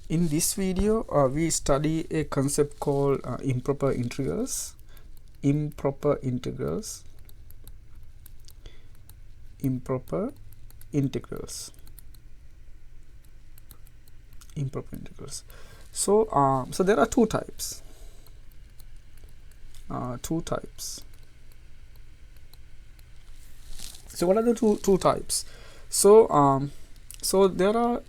In this video, we study a concept called improper integrals. Improper integrals. Improper integrals. Improper integrals. So, so there are two types. So, what are the two types? So, so there are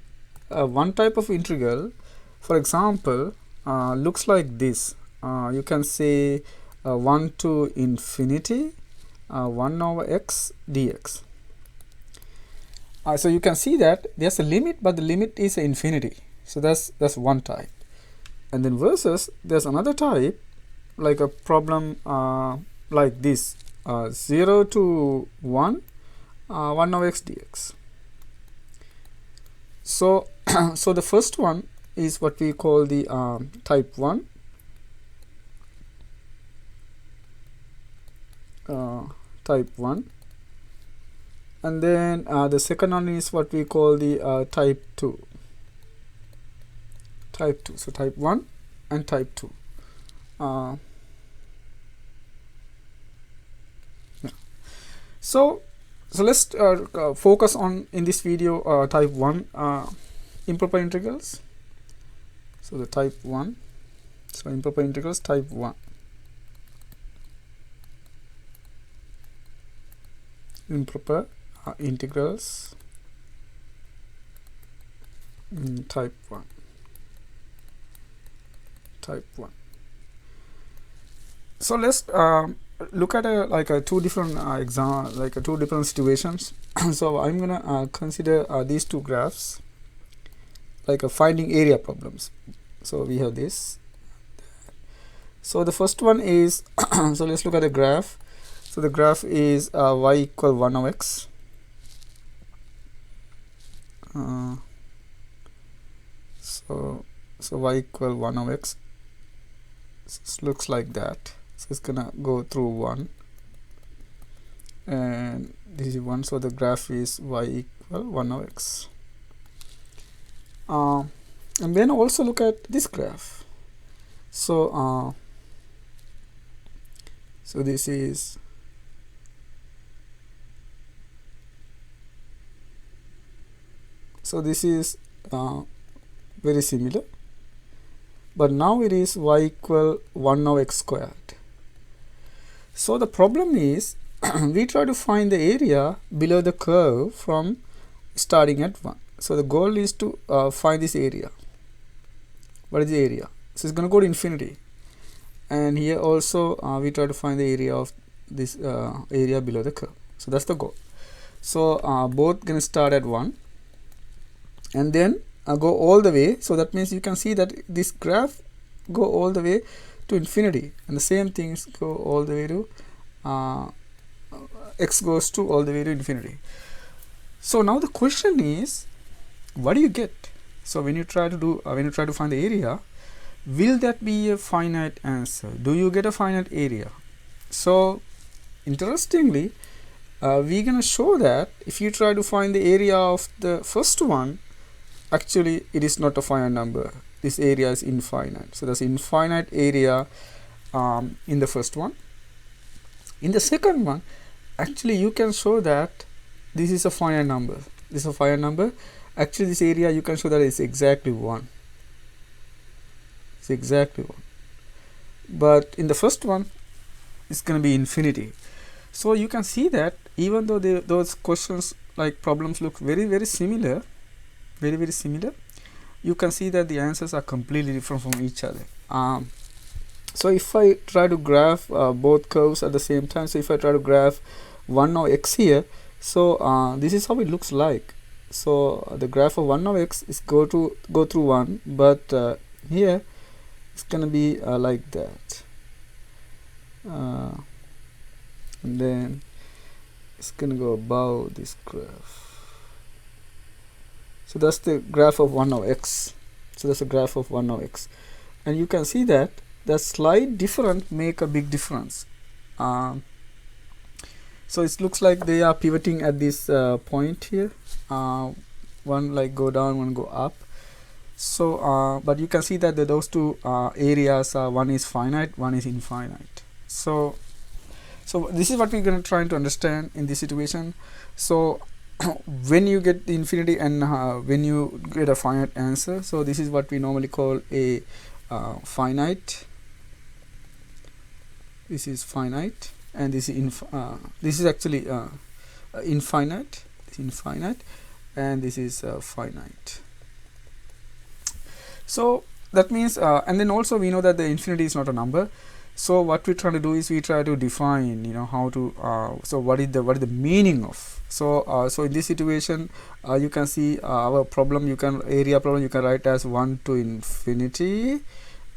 one type of integral, for example, looks like this. You can say 1 to infinity 1 over x dx. So you can see that there's a limit, but the limit is infinity. So that's one type. And then versus there's another type, like a problem like this, 0 to 1 1 over x dx. So so the first one is what we call the type 1. Type 1, and then the second one is what we call the type 2. So type 1 and type 2. Yeah. So let's focus on in this video type 1 improper integrals. So the type 1, so improper integrals type 1. Improper integrals type 1. So let's look at two different two different situations. So I'm gonna consider these two graphs like finding area problems. So we have this. So the first one is so let's look at the graph. So the graph is y equal 1 over x. So y equal 1 over x. So it looks like that. So it's gonna go through 1, and this is 1. So the graph is y equal 1 over x. And then also look at this graph. So so this is very similar, but now it is y equal 1 over x squared. So the problem is we try to find the area below the curve from starting at 1. So the goal is to find this area. What is the area? So it's going to go to infinity, and here also we try to find the area of this area below the curve. So that's the goal. So both going to start at 1 and then go all the way. So that means you can see that this graph go all the way to infinity, and the same things go all the way to x goes to all the way to infinity. So now the question is, what do you get? So when you try to find the area, will that be a finite answer? Do you get a finite area? So interestingly, we're gonna show that if you try to find the area of the first one, actually it is not a finite number. This area is infinite. So there's infinite area in the first one. In the second one, actually you can show that this is a finite number. This is a finite number. Actually this area you can show that it's exactly 1. It's exactly 1. But in the first one, it's going to be infinity. So you can see that even though those questions like problems look very similar, very similar, you can see that the answers are completely different from each other. So if I try to graph both curves at the same time, so if I try to graph 1 over x here, so this is how it looks like. So the graph of 1 over x is go through 1, but here it's gonna be like that, and then it's gonna go above this graph. So that's the graph of 1 over x. So that's a graph of 1 over x, and you can see that the slight difference make a big difference. So it looks like they are pivoting at this point here. One like go down, one go up. So but you can see that those two areas, one is finite, one is infinite. So this is what we're going to try to understand in this situation. So when you get the infinity and when you get a finite answer, so this is what we normally call a finite. This is finite, and this is this is actually infinite. This is infinite, and this is finite. So that means, and then also we know that the infinity is not a number. So what we try to do is we try to define, how to. So what is the meaning of? So so in this situation, you can see our problem. Area problem you can write as 1 to infinity,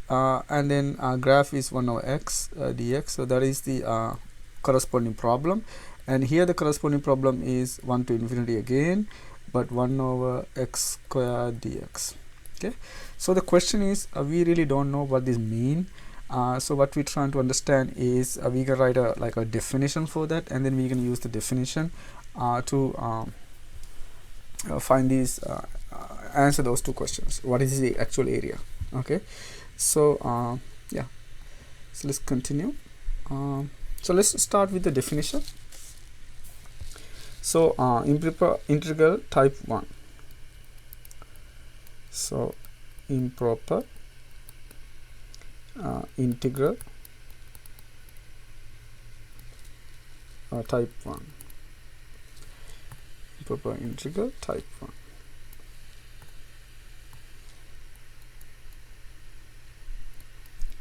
and then graph is 1 over x dx. So that is the corresponding problem, and here the corresponding problem is 1 to infinity again, but 1 over x squared dx. Okay, so the question is, we really don't know what this mean. So what we're trying to understand is, we can write a definition for that, and then we can use the definition to find these answer those two questions. What is the actual area? Okay, so yeah, so let's continue. So let's start with the definition. So improper integral type 1. So improper integral type 1. Improper integral type 1.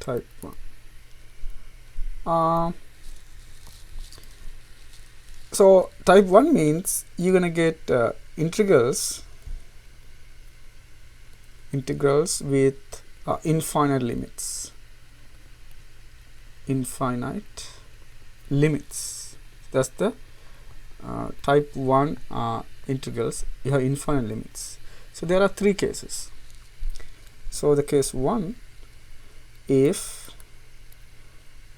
Type 1. So type 1 means you're gonna get integrals with infinite limits. Infinite limits. That's the type 1 integrals. You have infinite limits. So there are three cases. So the case 1, if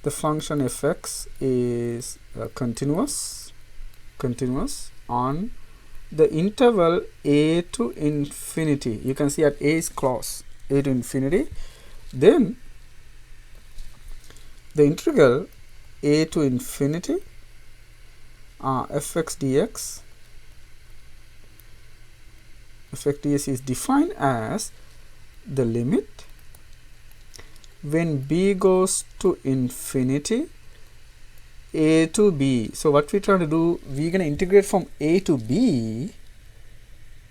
the function fx is continuous on the interval a to infinity. You can see at a is close, a to infinity, then the integral a to infinity fx dx is defined as the limit when b goes to infinity a to b. So what we're trying to do, we're going to integrate from a to b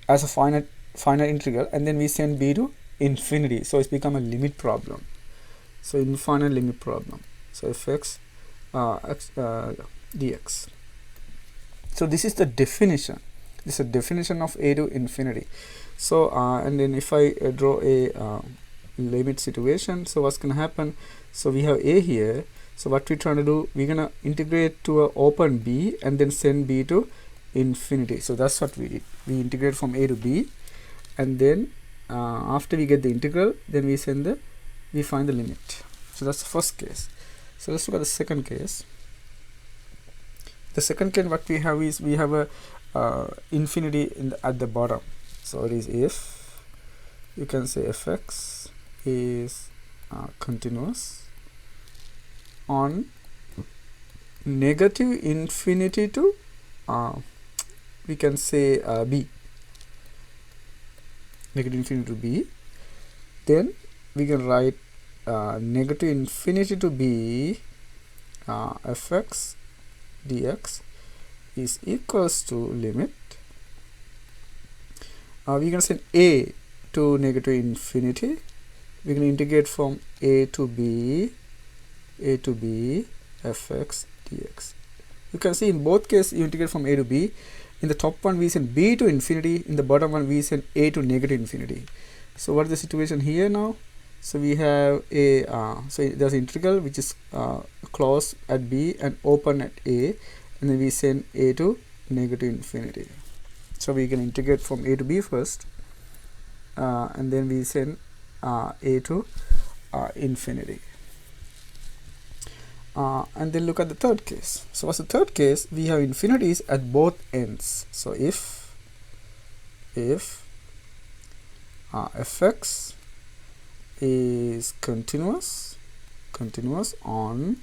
as a finite integral, and then we send b to infinity. So it's become a limit problem. So infinite limit problem. So fx dx. So this is the definition. This is a definition of a to infinity. So and then if I draw a limit situation, so what's going to happen? So we have a here. So what we're trying to do, we're going to integrate to a open b and then send b to infinity. So that's what we did. We integrate from a to b, and then after we get the integral, then we find the limit. So that's the first case. So let's look at the second case. The second case, what we have is, we have a infinity at the bottom. So it is if you can say fx is continuous on negative infinity to we can say b, negative infinity to b, then we can write negative infinity to b fx dx is equals to limit, we can send a to negative infinity, we can integrate from a to b fx dx. You can see in both cases you integrate from a to b. In the top one we send b to infinity, in the bottom one we send a to negative infinity. So what is the situation here now? So we have a so there's an integral which is closed at b and open at a, and then we send a to negative infinity. So we can integrate from a to b first, and then we send a to infinity. And then look at the third case. So what's the third case? We have infinities at both ends. So if fx is continuous on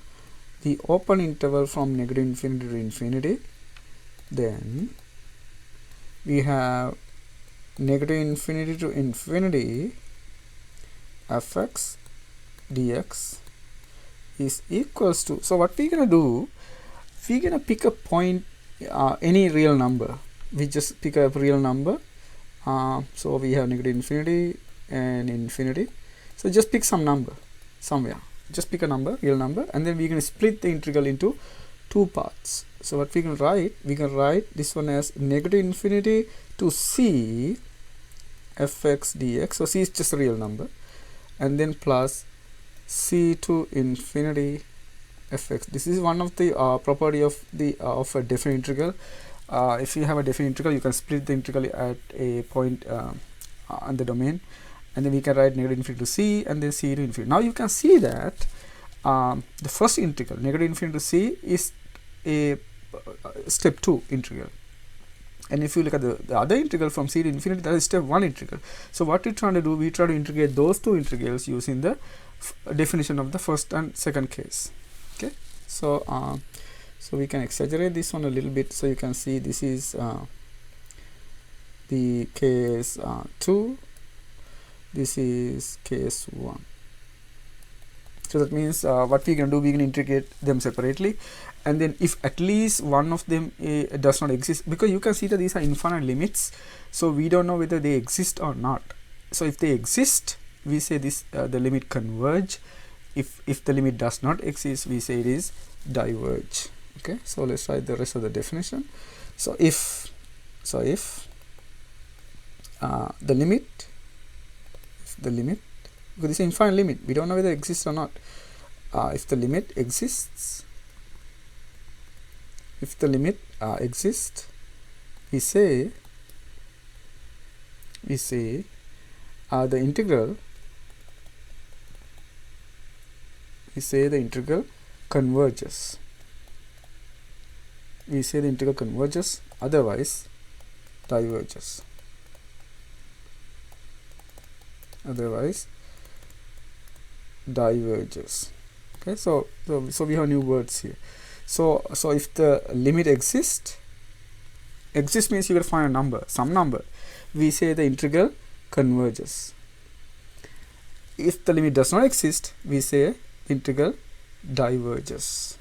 the open interval from negative infinity to infinity. Then we have negative infinity to infinity fx dx is equals to, so what we're gonna do, we're gonna pick a point, any real number. We just pick up real number. So we have negative infinity and infinity, so just pick some number somewhere, just pick a number, real number, and then we're going to split the integral into two parts. So what we can write this one as negative infinity to c fx dx, so c is just a real number, and then plus c to infinity fx. This is one of the property of the of a definite integral. If you have a definite integral, you can split the integral at a point on the domain, and then we can write negative infinity to c and then c to infinity. Now you can see that the first integral, negative infinity to c, is a step 2 integral, and if you look at the other integral from c to infinity, that is step 1 integral. So what we're trying to do, we try to integrate those two integrals using the definition of the first and second case. Okay, so so we can exaggerate this one a little bit, so you can see this is the case 2, this is case 1. So that means what we can do, we can integrate them separately, and then if at least one of them does not exist, because you can see that these are infinite limits, so we don't know whether they exist or not. So if they exist, we say this the limit converge. If the limit does not exist, we say it is diverge. Okay, so let's write the rest of the definition. So if the limit, because it's an infinite limit, we don't know whether it exists or not. If the limit exists, we say the integral, converges. We say the integral converges, otherwise diverges. Okay, so we have new words here. So if the limit exists means you got to find a number, some number. We say the integral converges. If the limit does not exist, we say integral diverges.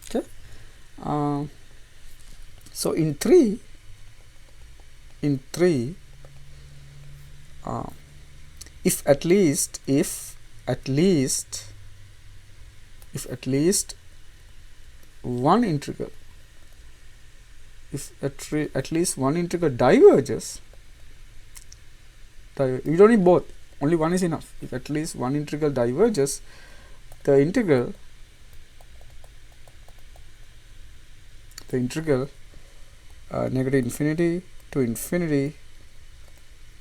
Okay, so in 3, if at least one integral, diverges, you don't need both, only one is enough. If at least one integral diverges, the integral negative infinity to infinity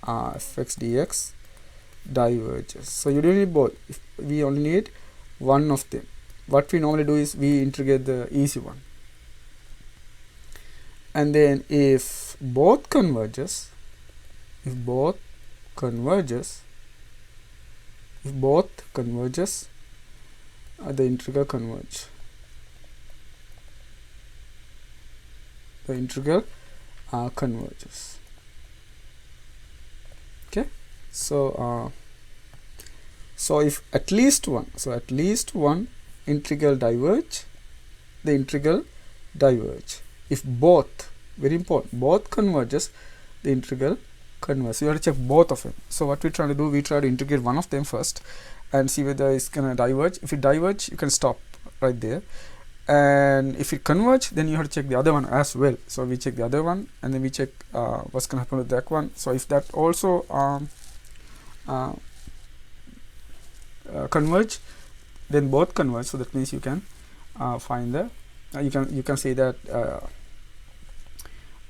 fx dx diverges. So you don't need both, if we only need one of them. What we normally do is we integrate the easy one, and then if both converges, the integral converge. Converges. Okay, so if at least one integral diverge, the integral diverge. If both, very important, both converges, the integral converge. So you have to check both of them. So what we're trying to do, we try to integrate one of them first and see whether it's gonna diverge. If it diverge, you can stop right there, and if it converge, then you have to check the other one as well. So we check the other one, and then we check what's gonna happen with that one. So if that also converge, then both converge. So that means you can find the you can say that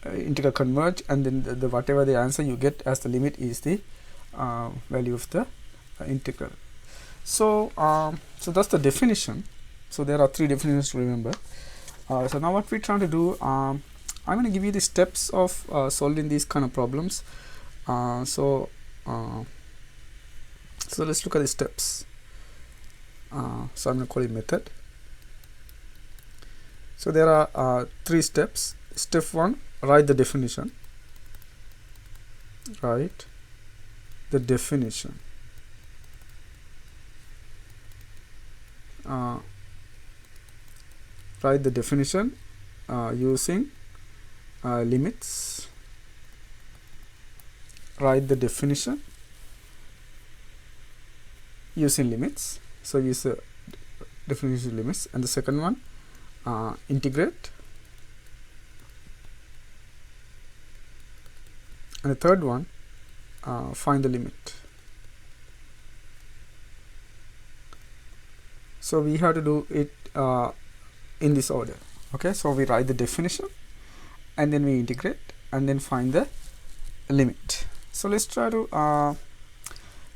integral converge, and then the whatever the answer you get as the limit is the value of the integral. So so that's the definition. So there are 3 definitions to remember. So now what we're trying to do, I'm going to give you the steps of solving these kind of problems. So so let's look at the steps. So I'm going to call it method. So there are 3 steps. Step 1, write the definition. Write the definition. Write the definition using limits. Write the definition using limits. So use definition limits. And the second one, integrate. And the third one, find the limit. So we have to do it in this order. Okay, so we write the definition and then we integrate and then find the limit. So let's try to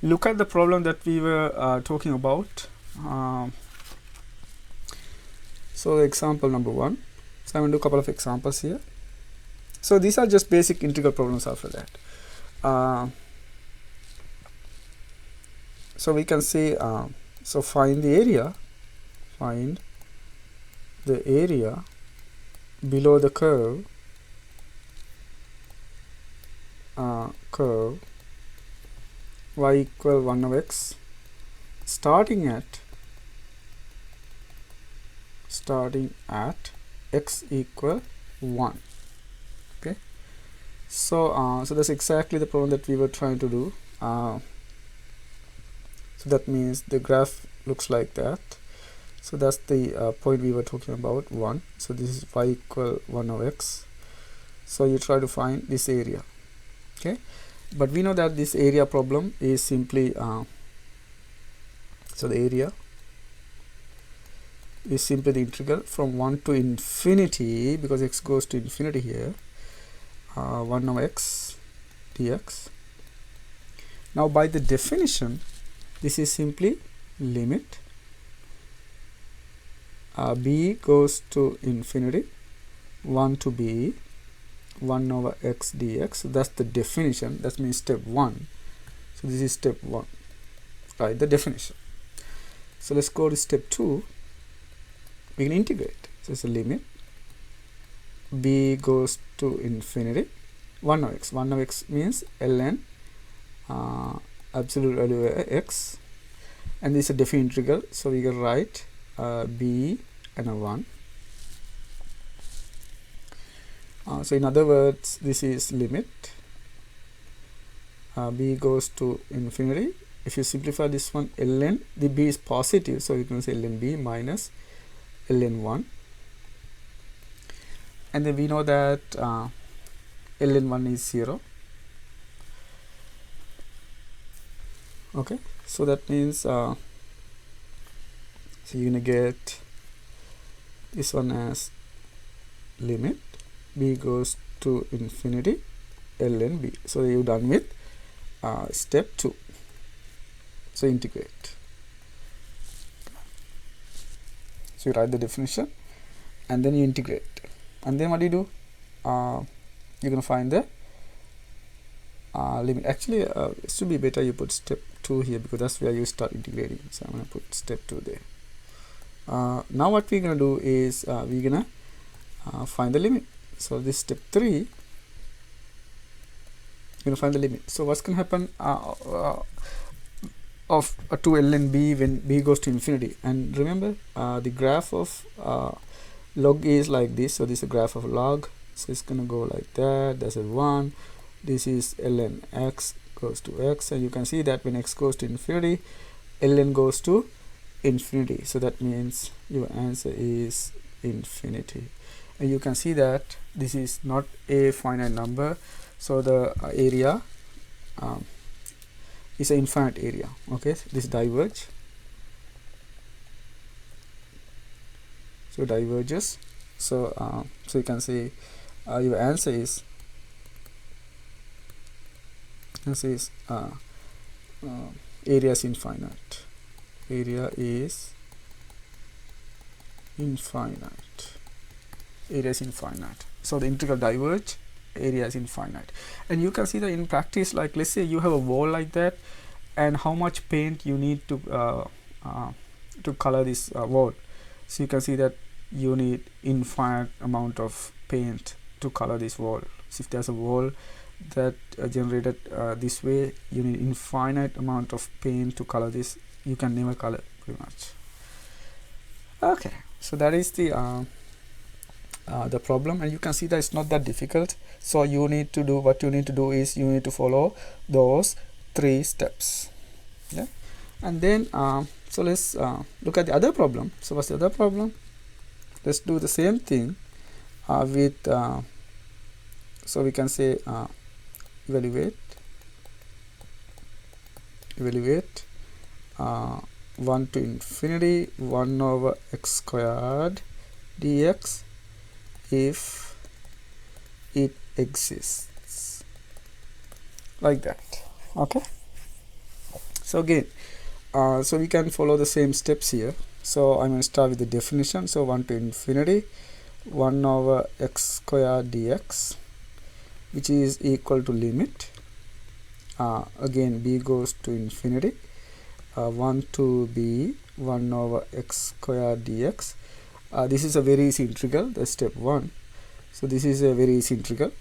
look at the problem that we were talking about. So example number 1. So I'm going to do a couple of examples here. So these are just basic integral problems after that. So we can say, so find the area below the curve y equal 1 over x starting at x equal 1. Okay, so so that's exactly the problem that we were trying to do. So that means the graph looks like that. So that's the point we were talking about, 1. So this is y equal 1 over x. So you try to find this area. Okay, but we know that this area problem is simply so the area is simply the integral from 1 to infinity, because x goes to infinity here, 1 over x dx. Now by the definition, this is simply limit b goes to infinity 1 to b 1 over x dx. So that's the definition. That means step 1. So this is step 1, right? The definition. So let's go to step 2. We can integrate. So it's a limit b goes to infinity 1 over x. 1 over x means ln absolute value of x, and this is a definite integral. So we can write b and a 1. So in other words, this is limit b goes to infinity. If you simplify this one, ln, the b is positive, so you can say ln b minus ln 1, and then we know that ln 1 is 0. Okay, so that means so you're gonna get this one as limit b goes to infinity ln b. So you're done with step 2. So integrate. So you write the definition and then you integrate, and then what do you do? You're gonna find the limit. Actually it should be better you put step 2 here, because that's where you start integrating. So I'm gonna put step 2 there. Now what we're gonna do is we're gonna find the limit. So this step 3, you're gonna find the limit. So what's gonna happen of to ln b when b goes to infinity? And remember the graph of log is like this. So this is a graph of log. So it's gonna go like that. That's a 1. This is ln x goes to x, and you can see that when x goes to infinity, ln goes to infinity. So that means your answer is infinity. And you can see that this is not a finite number, so the area is an infinite area. Okay, this diverge, so diverges. So so you can say your answer is area is infinite. Area is infinite. Area is infinite. So the integral diverge, area is infinite. And you can see that in practice, like let's say you have a wall like that, and how much paint you need to color this wall. So you can see that you need infinite amount of paint to color this wall. So if there's a wall that generated this way, you need infinite amount of paint to color this. You can never color pretty much. Okay, so that is the problem, and you can see that it's not that difficult. So what you need to do is you need to follow those 3 steps. Yeah, and then so let's look at the other problem. So what's the other problem? Let's do the same thing with so we can say evaluate 1 to infinity 1 over x squared dx if it exists, like that. Okay, so again so we can follow the same steps here. So I'm going to start with the definition. So 1 to infinity 1 over x squared dx, which is equal to limit again b goes to infinity 1 to b 1 over x squared dx. This is a very easy integral, that's step 1. So this is a very easy integral,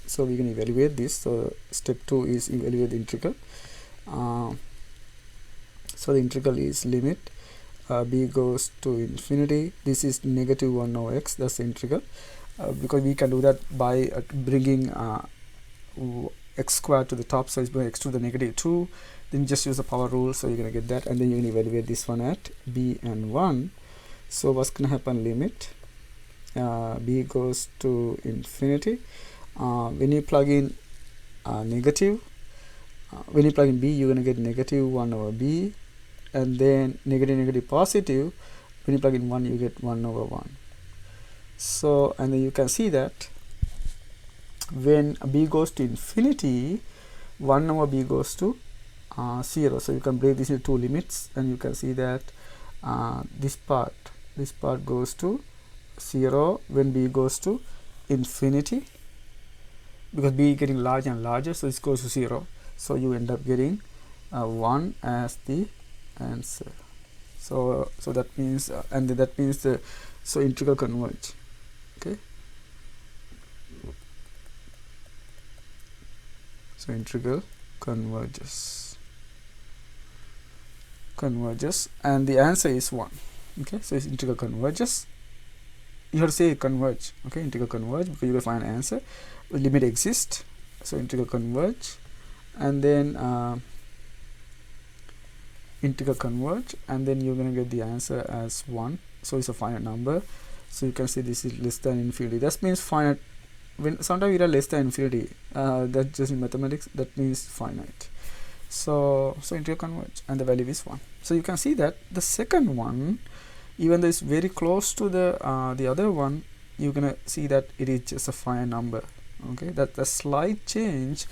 so we can evaluate this. So step 2 is evaluate the integral. So the integral is limit b goes to infinity. This is negative 1 over x, that's the integral, because we can do that by bringing x squared to the top, so it's going x to the negative 2. Then just use the power rule, so you're going to get that, and then you can evaluate this one at b and 1. So what's going to happen? Limit b goes to infinity. When you plug in negative, when you plug in b, you're going to get negative 1 over b, and then negative positive. When you plug in 1, you get 1 over 1. So, and then you can see that when b goes to infinity, 1 over b goes to 0. So you can break this into 2 limits, and you can see that this part goes to 0 when b goes to infinity, because b is getting larger and larger, so this goes to 0. So you end up getting 1 as the answer. So that means and that means the integral converge. Okay, so integral converges, and the answer is 1. Okay, so it's integral converges. You have to say converge. Okay, integral converge, because you will find an answer. Limit exists, so integral converge, and then integral converge, and then you're going to get the answer as 1. So it's a finite number. So you can say this is less than infinity. That means finite. When sometimes we are less than infinity, that's just in mathematics, that means finite. So integral converge, and the value is 1. So you can see that the second one, even though it's very close to the other one, you're gonna see that it is just a finite number. Okay, that the slight change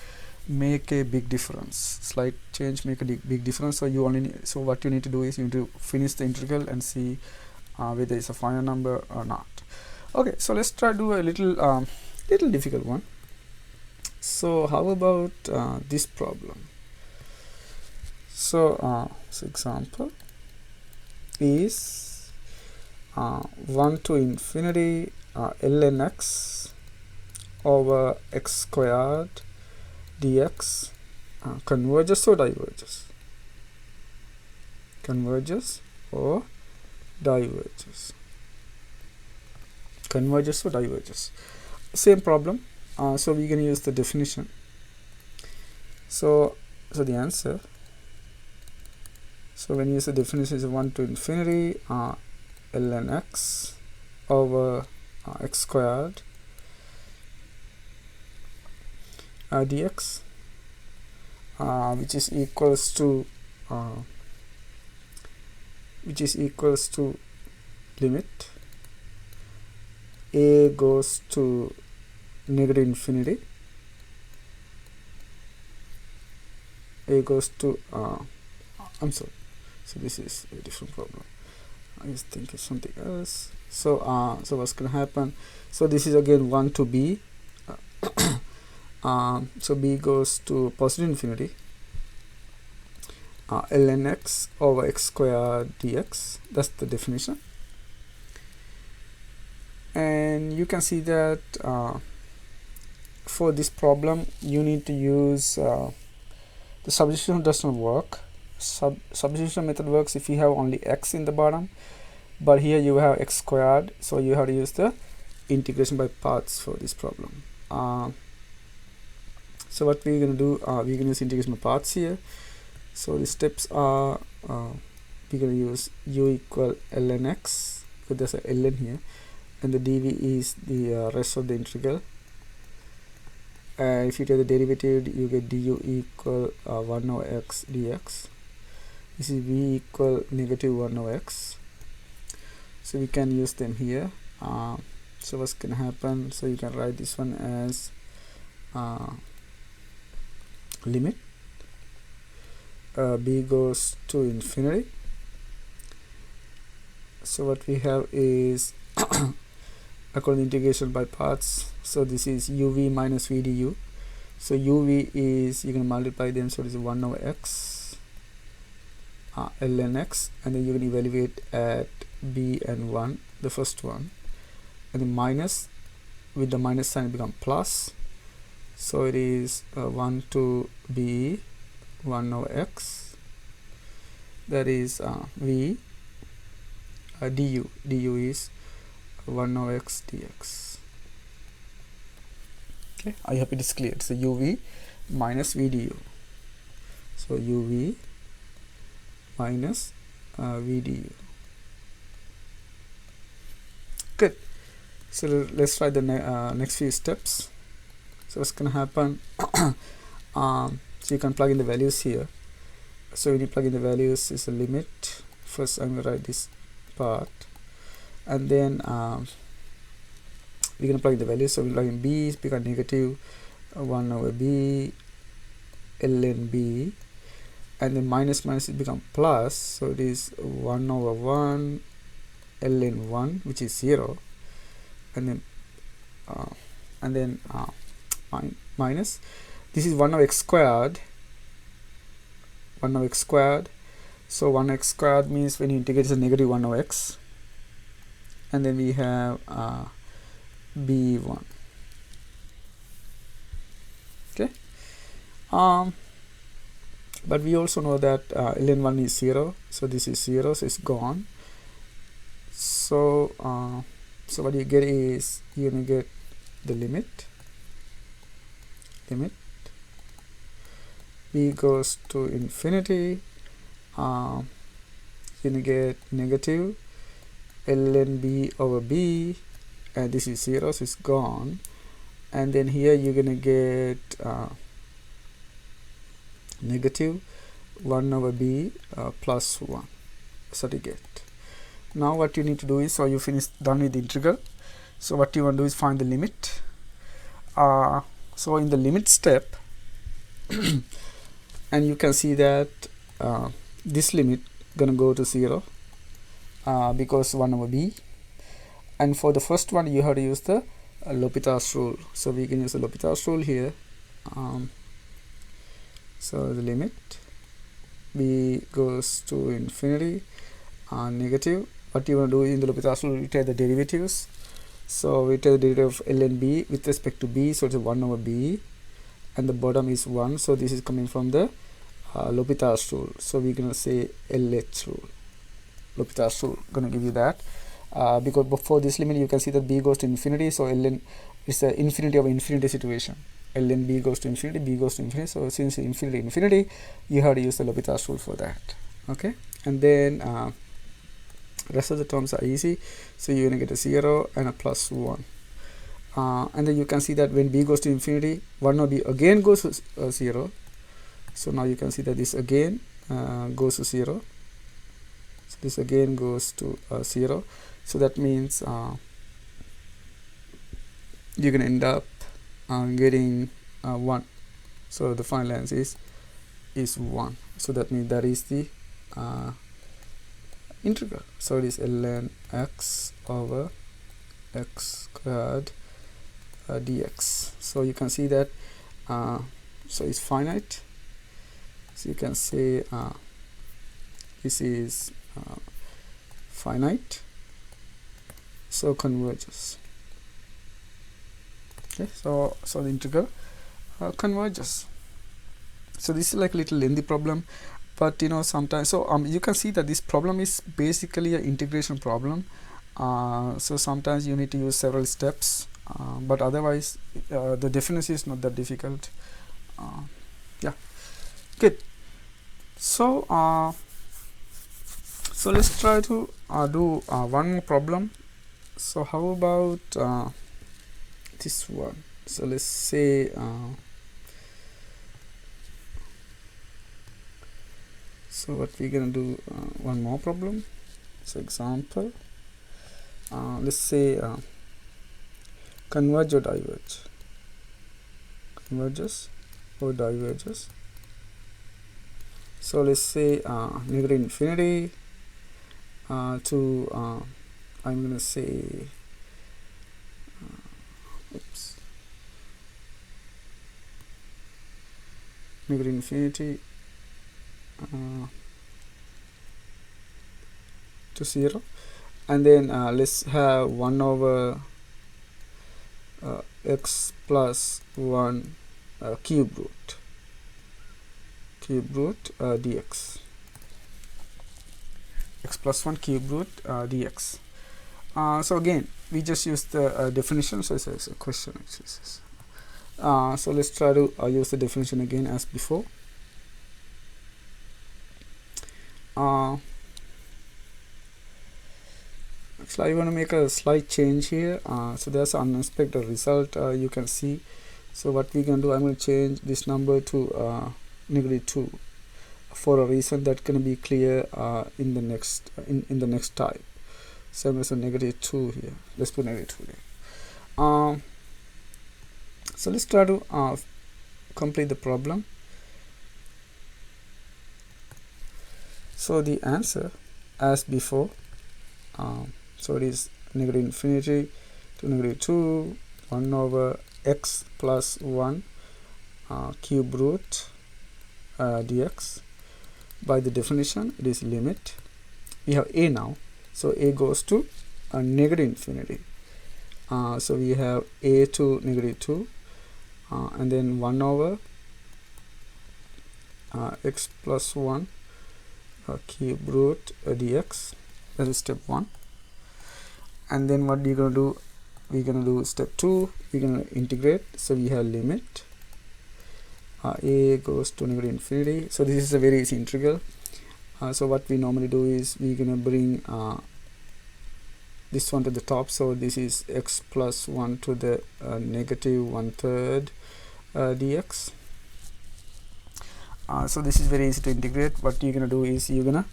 make a big difference. Slight change make a big difference. So you only need, so what you need to do is you need to finish the integral and see whether it's a finite number or not. Okay, so let's try to do a little difficult one. So how about this problem? So example is 1 to infinity ln x over x squared dx converges or diverges? Converges or diverges? Converges or diverges? Same problem. So we can use the definition. So the answer. So when you use the definition is 1 to infinity ln x over x squared dx, which is equals to limit a goes to negative infinity, a goes to I'm sorry, so this is a different problem. I just think it's something else. So what's gonna happen? So this is again 1 to b So b goes to positive infinity, ln x over x squared dx. That's the definition. And you can see that for this problem you need to use the substitution does not work. Substitution method works if you have only x in the bottom, but here you have x squared, so you have to use the integration by parts for this problem. So what we're going to do, we're going to use integration by parts here. So the steps are, we're going to use u equal ln x, because there's a ln here, and the dv is the rest of the integral. If you take the derivative, you get du equal 1 over x dx. This is v equal negative 1 over x. So we can use them here. So what's going to happen? So you can write this one as limit b goes to infinity. So what we have is according to integration by parts, so this is uv minus v du. So uv is, you can multiply them, so it is 1 over x ln x, and then you can evaluate at b and 1, the first one, and the minus, with the minus sign it become plus. So it is 1 to b 1 over x, that is v du is 1 over x dx. Okay, I hope it is clear. So uv minus v du. So uv minus v du. Good. So let's try the next few steps. So what's going to happen? So you can plug in the values here. So when you plug in the values, is a limit. First I'm going to write this part, and then we're going to plug in the values. So we plug in b is become negative 1 over b ln b, and then minus minus it become plus, so it is 1 over 1 ln 1, which is 0, and then minus, this is 1 over x squared, 1 over x squared. So 1 x squared means when you integrate, it's a negative 1 over x, and then we have b1. Okay, but we also know that ln 1 is 0, so this is 0, so it's gone. So so what you get is, you're gonna get the limit b goes to infinity, you're gonna get negative ln b over b, and this is 0, so it's gone. And then here you're gonna get negative 1 over b plus 1. So you get. Now what you need to do is, so you done with the integral, so what you want to do is find the limit. So in the limit step and you can see that this limit gonna go to 0 because 1 over b, and for the first one you have to use the L'Hopital's rule. So we can use the L'Hopital's rule here. So the limit b goes to infinity, negative, what you want to do in the L'Hopital's rule, you take the derivatives. So we take the derivative of ln b with respect to b, so it's 1 over b, and the bottom is 1, so this is coming from the L'Hopital's rule. So we're going to say LH rule, L'Hopital's rule, going to give you that. Because before this limit you can see that b goes to infinity, so ln is the infinity of infinity situation. Ln b goes to infinity, b goes to infinity, so since infinity, you have to use the L'Hopital's rule for that. Okay, and then rest of the terms are easy, so you're going to get a 0 and a plus 1. And then you can see that when b goes to infinity, 1 over b again goes to 0. So now you can see that this again goes to 0. So this again goes to 0. So that means you're going to end up getting 1. So the final answer is 1. So that means that is the integral. So it is ln x over x squared dx. So you can see that so it's finite, so you can say this is finite, so converges. Okay, so the integral converges. So this is like a little lengthy problem, but you know, sometimes, so you can see that this problem is basically an integration problem. So sometimes you need to use several steps, but otherwise the definition is not that difficult. Yeah, good. So so let's try to do one more problem. So how about this one? So let's say so what we're gonna do, one more problem. So example, let's say converge or diverge, converges or diverges. So let's say negative infinity to I'm gonna say oops, negative infinity to 0, and then let's have 1 over x plus 1 cube root dx, x plus 1 cube root dx. So again, we just use the definition, so it's a question actually. So let's try to use the definition again as before. Actually, I want to make a slight change here. So there's an unexpected result you can see. So what we can do, I'm going to change this number to -2 for a reason that can be clear in the next in the next type. So I'm going to say -2 here. Let's put -2 there. So let's try to complete the problem. So the answer, as before, so it is negative infinity to -2, 1 over x plus 1 cube root dx. By the definition, it is limit. We have a now, so a goes to negative infinity. So we have a to -2, and then 1 over x plus 1 cube root dx. That is step 1. And then what we're going to do, we're going to do step 2. We're going to integrate. So we have limit a goes to negative infinity. So this is a very easy integral. So what we normally do is we're going to bring this one to the top. So this is x plus 1 to the negative 1/3 dx. So this is very easy to integrate. What you're going to do is you're going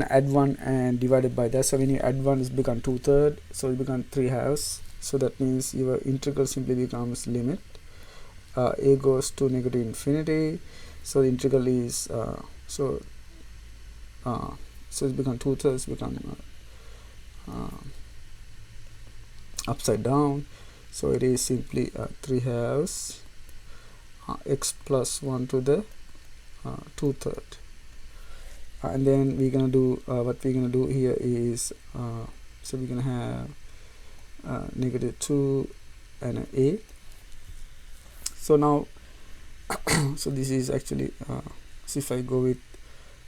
to add 1 and divide it by that. So when you add 1, it's become 2/3, so it becomes 3/2. So that means your integral simply becomes limit a goes to negative infinity. So the integral is so it's become 2/3, become upside down. So it is simply 3/2 x plus 1 to the 2/3. And then we're gonna do what we're gonna do here is so we're gonna have -2 and an a. So now so this is actually so if I go with,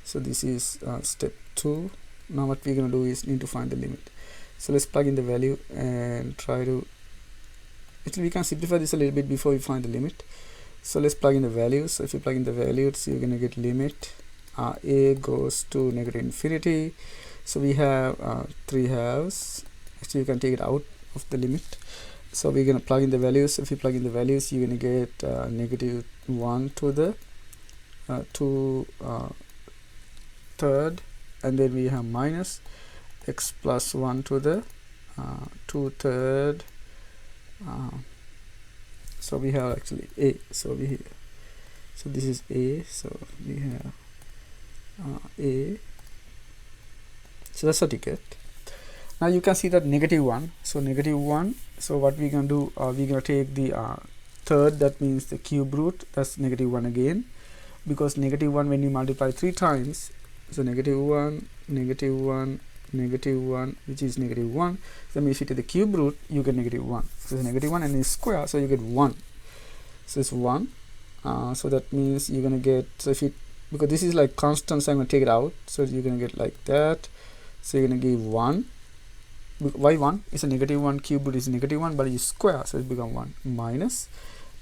so this is step 2. Now what we're gonna do is need to find the limit. So let's plug in the value and try to, we can simplify this a little bit before we find the limit. So let's plug in the values. So if you plug in the values, you're gonna get limit a goes to negative infinity. So we have 3/2. Actually, you can take it out of the limit. So we're going to plug in the values. If you plug in the values, you're going to get -1 to the 2/3, and then we have minus x plus 1 to the 2/3. So we have actually a. So this is a. So we have a. So that's what you get. Now you can see that -1, so -1, so what we can do, we're going to take the third, that means the cube root, that's -1 again, because -1 when you multiply 3 times, so -1, -1, -1, which is -1, so if you take the cube root, you get -1, so it's -1 and it's square, so you get 1, so it's 1, so that means you're going to get, so if you, because this is like constant, so I'm going to take it out, so you're going to get like that, so you're going to give 1. Why 1? It's a -1, cube root is -1, but it's square, so it becomes 1 minus,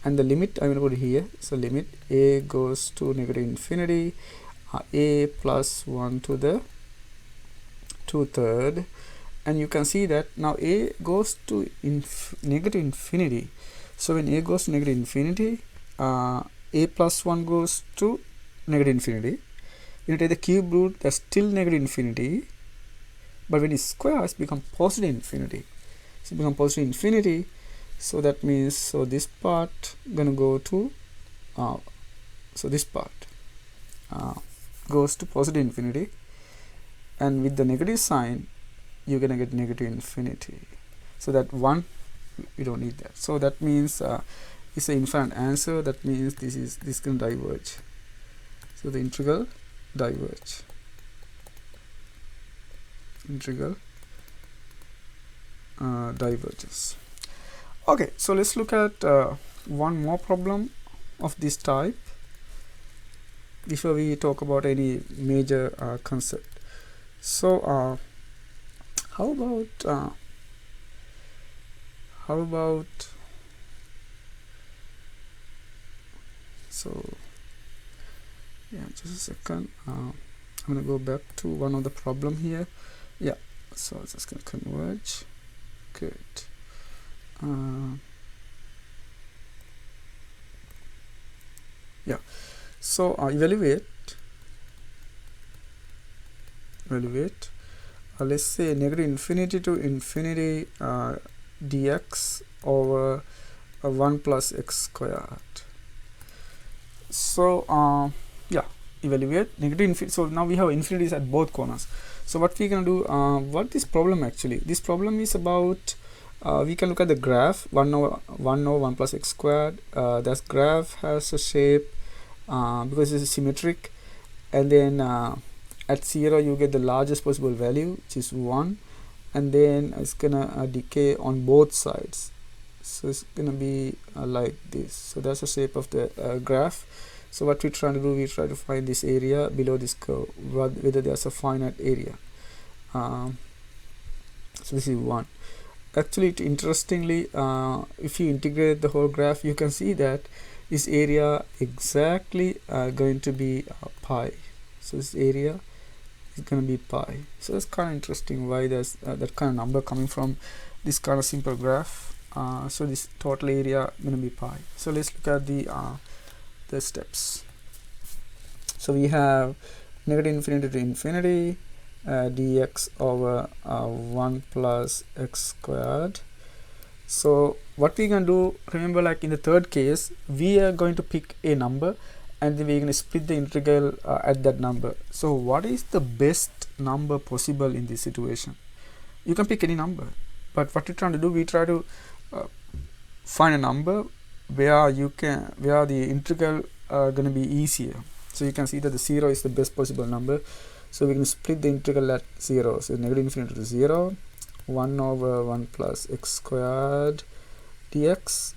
and the limit I'm going to put here, so limit a goes to -infinity, a plus 1 to the 2/3, and you can see that now a goes to -infinity, so when a goes to -infinity, a plus 1 goes to -infinity. When you take the cube root, that's still -infinity, but when it's square, it's become positive infinity. So it become positive infinity, so that means, so this part gonna go to so this part goes to positive infinity, and with the negative sign you're gonna get -infinity, so that 1 we don't need that, so that means it's an infinite answer. That means this can diverge, so the integral diverge, integral diverges. Okay, so let's look at one more problem of this type before we talk about any major concept. So how about so yeah, just a second, I'm gonna go back to one of the problem here. Yeah, so it's just gonna converge. Good. Yeah, so evaluate let's say -infinity to infinity dx over 1 plus x squared. So yeah, evaluate -infinity. So now we have infinities at both corners. So what we can do, what this problem actually, this problem is about, we can look at the graph 1 over 1 plus x squared. That graph has a shape because it's symmetric, and then at 0 you get the largest possible value, which is 1, and then it's gonna decay on both sides, so it's gonna be like this. So that's the shape of the graph. So what we're trying to do, we try to find this area below this curve, whether there's a finite area. So this is 1. Actually, interestingly, if you integrate the whole graph, you can see that this area exactly going to be pi. So this area is going to be pi. So it's kind of interesting why there's that kind of number coming from this kind of simple graph. So this total area going to be pi. So let's look at the steps. So we have -infinity to infinity dx over 1 plus x squared. So what we can do, remember, like in the third case, we are going to pick a number and then we're going to split the integral at that number. So what is the best number possible in this situation? You can pick any number, but what we're trying to do, we try to find a number where the integral going to be easier. So you can see that the 0 is the best possible number, so we can split the integral at 0. So -infinity to 0, 1 over 1 plus x squared dx,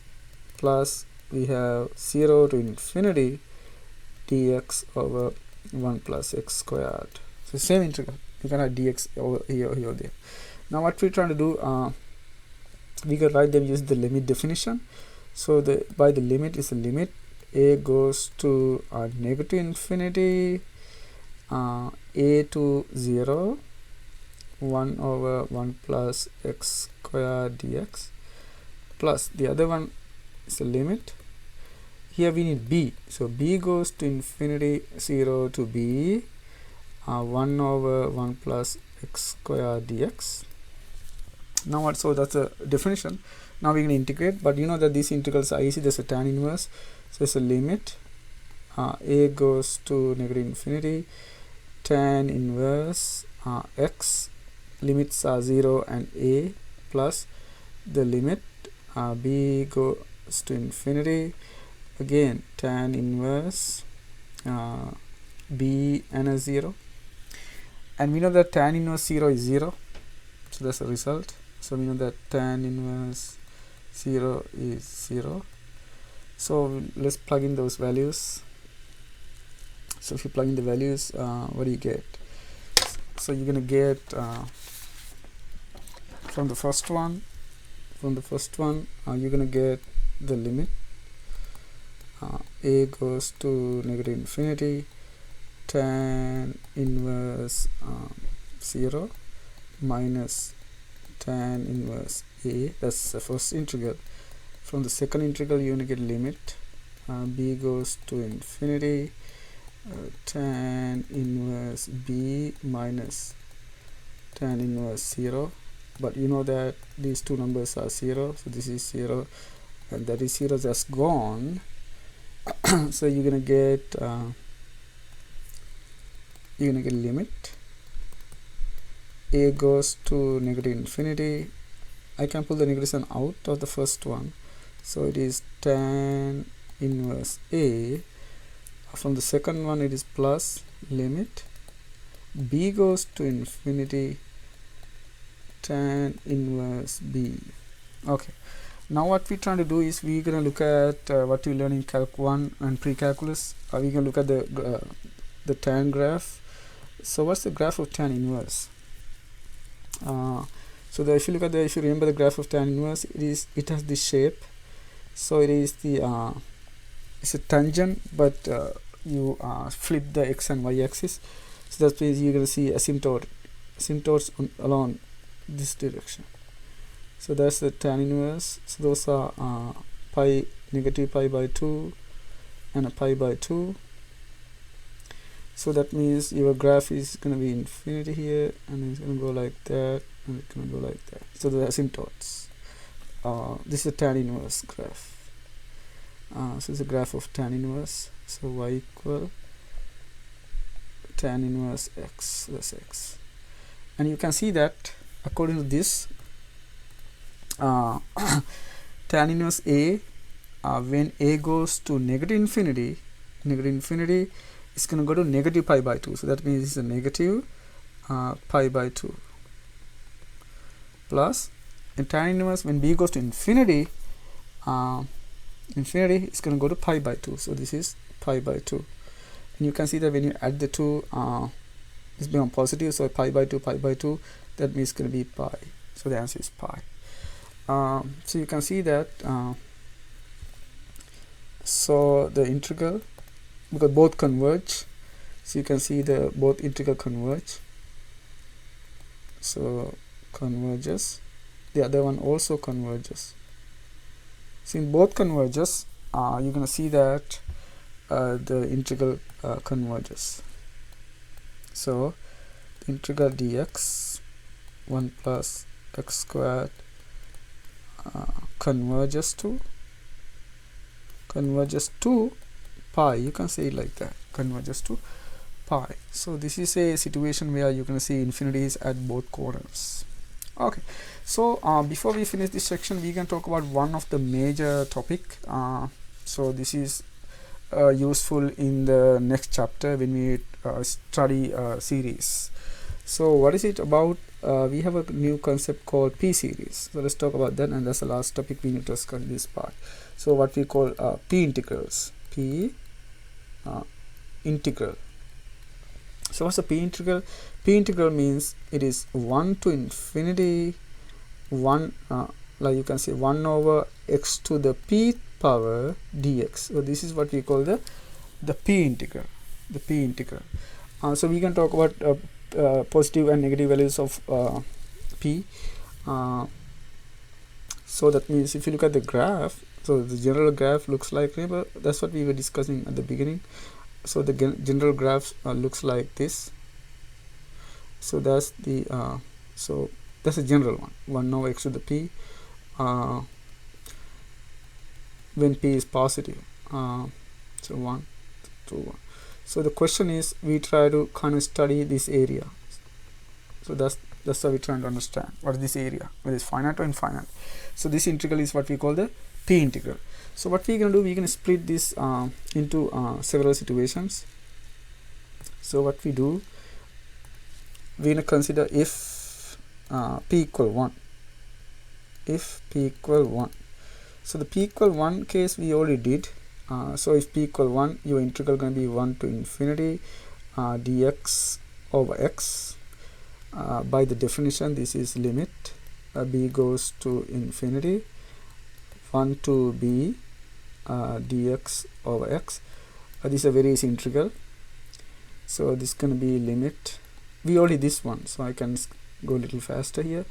plus we have 0 to infinity dx over 1 plus x squared. So same integral, you can have dx over here or there. Now what we're trying to do, we can write them using the limit definition. So by the limit is the limit a goes to -infinity, a to 0, 1 over 1 plus x squared dx, plus the other one is the limit. Here we need b, so b goes to infinity, 0 to b, 1 over 1 plus x squared dx. Now what? So that's a definition. Now we're going to integrate, but you know that these integrals are easy. There's a tan inverse, so it's a limit a goes to -infinity, tan inverse x, limits are 0 and a plus the limit b goes to infinity, again tan inverse b and a 0, and we know that tan inverse 0 is 0, so that's the result. So we know that tan inverse 0 is 0. So let's plug in those values. So if you plug in the values, what do you get? So you're gonna get from the first one you're gonna get the limit a goes to negative infinity, tan inverse 0 minus tan inverse a. That's the first integral. From the second integral you're gonna get limit b goes to infinity, tan inverse b minus tan inverse 0, but you know that these two numbers are 0, so this is 0 and that is 0, that's gone. So you're gonna get limit a goes to negative infinity. I can pull the negative sign out of the first one, so it is tan inverse a. From the second one it is plus limit b goes to infinity, tan inverse b. Okay, now what we're trying to do is we're going to look at what we learned in Calc 1 and pre-calculus. We're going to look at the tan graph. So what's the graph of tan inverse? If you remember the graph of tan inverse, it has this shape. So it is it's a tangent, but you flip the x and y axis. So that means you're going to see asymptotes along this direction. So that's the tan inverse. So those are pi, negative pi by 2 and a pi by 2. So that means your graph is going to be infinity here, and it's going to go like that, and it's going to go like that. So the asymptotes. This is a tan inverse graph. So it's a graph of tan inverse. So y equal tan inverse x, that's x. And you can see that according to this, tan inverse a, when a goes to negative infinity, it's going to go to negative pi by 2. So that means it's a negative pi by 2 plus, and tan inverse when b goes to infinity, it's going to go to pi by 2. So this is pi by 2, and you can see that when you add the two, it's become positive. So pi by 2, that means it's going to be pi. So the answer is pi. So you can see that so the integral, because both converge, so you can see the both integral converge, so converges, the other one also converges. Since both converges, you're going to see that the integral converges. So integral dx 1 plus x squared converges to pi. You can say it like that, converges to pi. So this is a situation where you can see infinities at both corners. Okay, so before we finish this section, we can talk about one of the major topic. So this is useful in the next chapter when we study series. So what is it about? We have a new concept called p series. So let's talk about that, and that's the last topic we need to discuss in this part. So what we call p integrals. Integral. So what's a p integral? P integral means it is 1 to infinity 1, like you can say 1 over x to the p power dx. So this is what we call the p integral. So we can talk about positive and negative values of p. So that means if you look at the graph, so the general graph looks like, remember, that's what we were discussing at the beginning. So the general graph looks like this. So that's the so that's a general one. 1 over x to the p when p is positive. So 1 to 1. So the question is, we try to kind of study this area. So that's That's how we're trying to understand what is this area, whether it's finite or infinite. So this integral is what we call the P integral. So what we're going to do, we're going to split this into several situations. So what we do, we're going to consider if P equal 1. If P equal 1. So the P equal 1 case we already did. So if P equal 1, your integral going to be 1 to infinity dx over x. By the definition, this is limit b goes to infinity 1 to b dx over x. This is a very easy integral. So this is going to be limit. We already this one, so I can go a little faster here.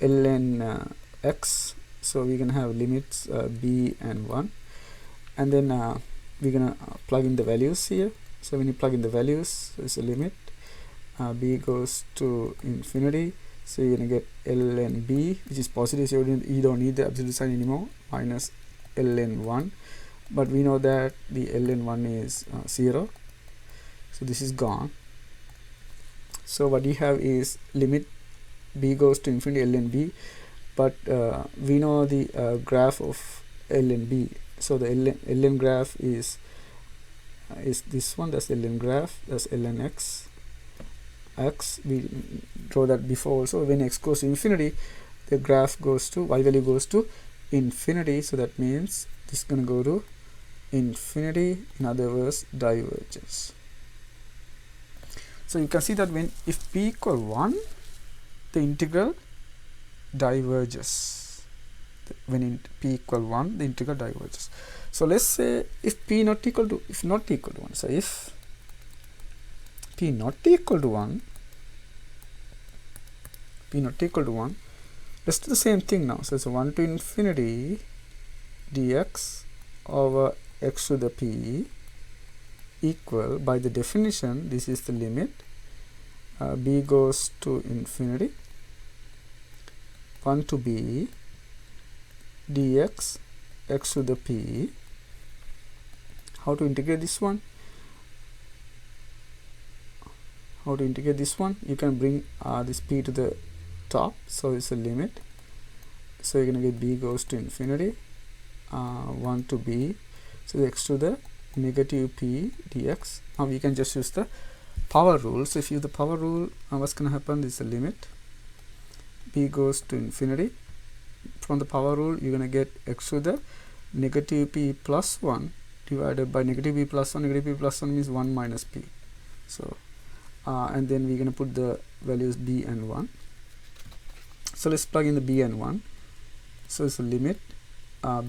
ln x. So we're going to have limits b and 1, and then we're going to plug in the values here. So when you plug in the values, so it's a limit b goes to infinity, so you're going to get ln b, which is positive, so you don't need the absolute sign anymore, minus ln 1, but we know that the ln 1 is 0, so this is gone. So what you have is limit b goes to infinity ln b, but we know the graph of ln b, so the ln graph is this one, that's ln graph, that's ln x. We draw that before also. When x goes to infinity, the graph goes to, y value goes to infinity, so that means this is going to go to infinity, in other words diverges. So you can see that when if p equal 1, the integral diverges. When in p equal 1, the integral diverges. So let's say if p not equal to 1, so if p not equal to 1, let's do the same thing now. So it's 1 to infinity dx over x to the p equal, by the definition, this is the limit b goes to infinity 1 to b dx x to the p. How to integrate this one? You can bring this p to the top, so it's a limit, so you're going to get b goes to infinity 1 to b, so x to the negative p dx. Now we can just use the power rule. So if you use the power rule, what's going to happen is the limit b goes to infinity. From the power rule, you're going to get x to the negative p plus 1 divided by negative p plus 1. Negative p plus 1 means 1 minus p. So and then we're going to put the values b and 1. So let's plug in the b and 1. So it's a limit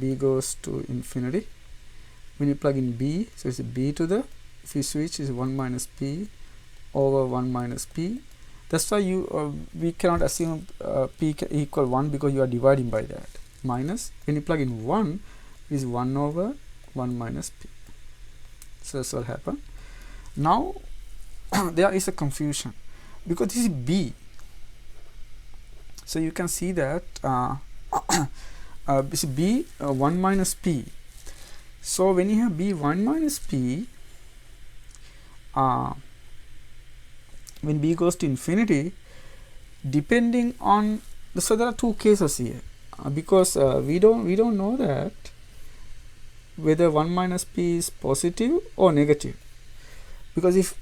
b goes to infinity. When you plug in b, so it's a b to the, if you switch, is 1 minus p over 1 minus p. That's why we cannot assume p equal 1, because you are dividing by that. Minus, when you plug in 1, is 1 over 1 minus p. So that's what happened. Now there is a confusion, because this is b. So you can see that this is b 1 minus p. So when you have b 1 minus p, when b goes to infinity, depending on so there are two cases here, because we don't know that whether 1 minus p is positive or negative, because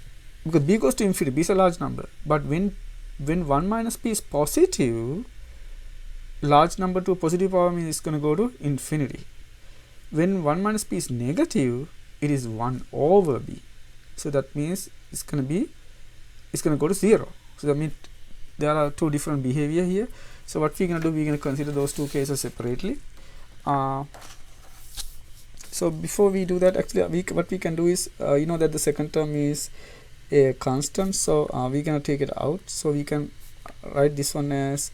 b goes to infinity, b is a large number, but when 1 minus p is positive, large number to a positive power means it's going to go to infinity. When 1 minus p is negative, it is 1 over b, so that means it's going to go to 0. So that means there are two different behavior here. So what we're going to do, we're going to consider those two cases separately. So before we do that, actually what we can do is, you know that the second term is a constant, so we're going to take it out. So we can write this one as,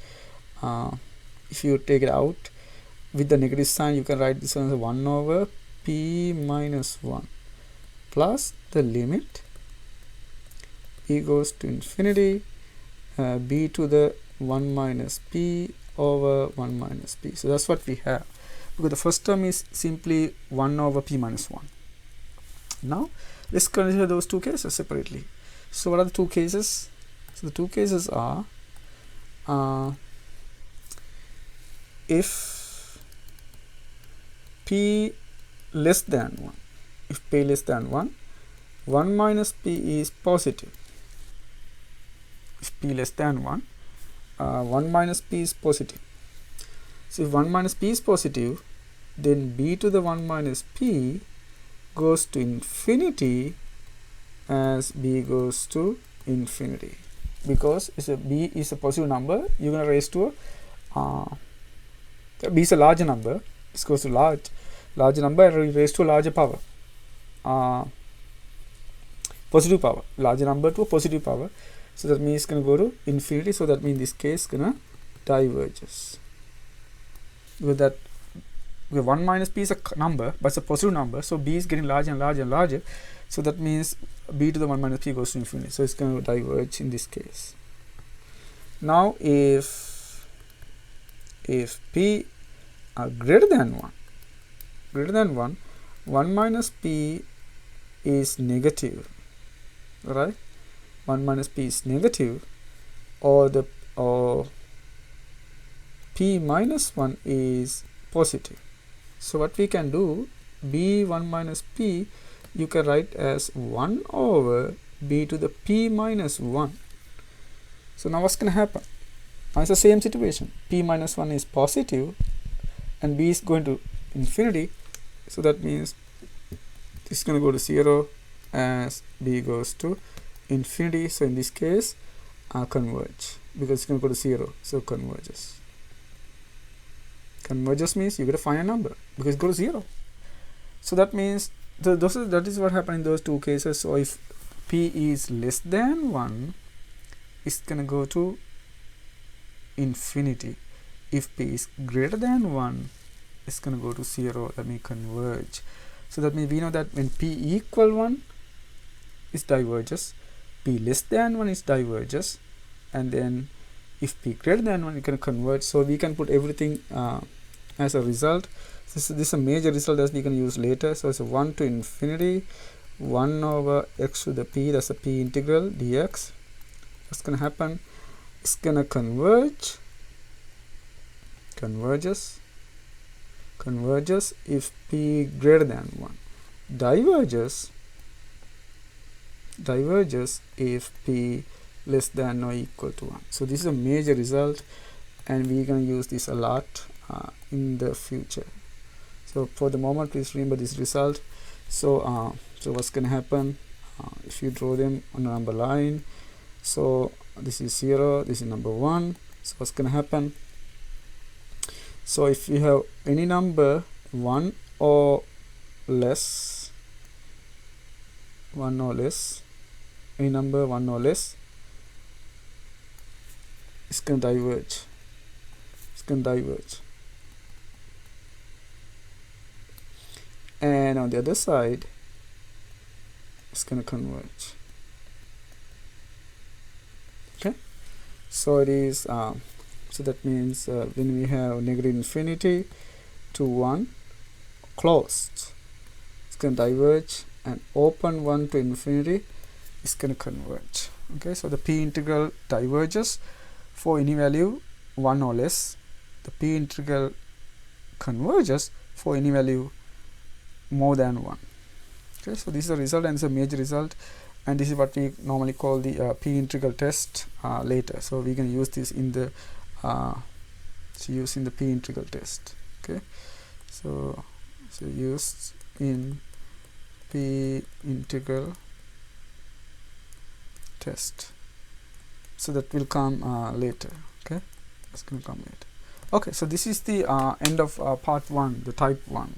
if you take it out with the negative sign, you can write this one as 1 over p minus 1 plus the limit p goes to infinity b to the 1 minus p over 1 minus p. So that's what we have, because the first term is simply 1 over p minus 1. Now let's consider those two cases separately. So what are the two cases? So the two cases are, if p less than 1, if p less than 1, 1 minus p is positive. If p less than 1, 1 minus p is positive. So if 1 minus p is positive, then b to the 1 minus p goes to infinity as b goes to infinity, because b is a positive number. You're going to raise to b is a larger number. This goes to large number and raise to a larger power, positive power, larger number to a positive power. So that means it's going to go to infinity. So that means this case going to diverges, because 1 minus p is a number, but it's a positive number, so b is getting larger and larger and larger. So that means b to the 1 minus p goes to infinity. So it's going to diverge in this case. Now if p are greater than 1, 1 minus p is negative, right? 1 minus p is negative, or p minus 1 is positive. So what we can do, b 1 minus p you can write as 1 over b to the p minus 1. So now what's going to happen? Now it's the same situation. P minus 1 is positive and b is going to infinity. So that means this is going to go to 0 as b goes to infinity. So in this case, converge, because it's going to go to 0. So converges. Converges means you get a final number because it goes to 0. So that means that is what happened in those two cases. So if p is less than 1, it's going to go to infinity. If p is greater than 1, it's going to go to 0. That means converge. So that means we know that when p equal 1, it diverges. P less than 1 is diverges. And then if p greater than 1, you can converge. So we can put everything as a result. This is a major result that we can use later. So it's a 1 to infinity, 1 over x to the p, that's a p integral dx. What's going to happen? It's going to converges if p greater than 1, diverges if p less than or equal to 1. So this is a major result, and we're going to use this a lot in the future. So for the moment, please remember this result. So so what's going to happen if you draw them on a number line? So this is 0, this is number 1. So what's going to happen? So if you have any number 1 or less, any number 1 or less, it's going to diverge. And on the other side, it's going to converge. Okay, so it is so that means when we have negative infinity to 1 closed, it's going to diverge, and open 1 to infinity, it's going to converge. Okay, so the p integral diverges for any value 1 or less. The p integral converges for any value more than 1. Okay, so this is a result, and it's a major result, and this is what we normally call the p integral test later. So we can use this in the using the p integral test. Okay, so used in p integral test. So that will come later. Okay, that's going to come later. Okay, so this is the end of part 1, the type 1.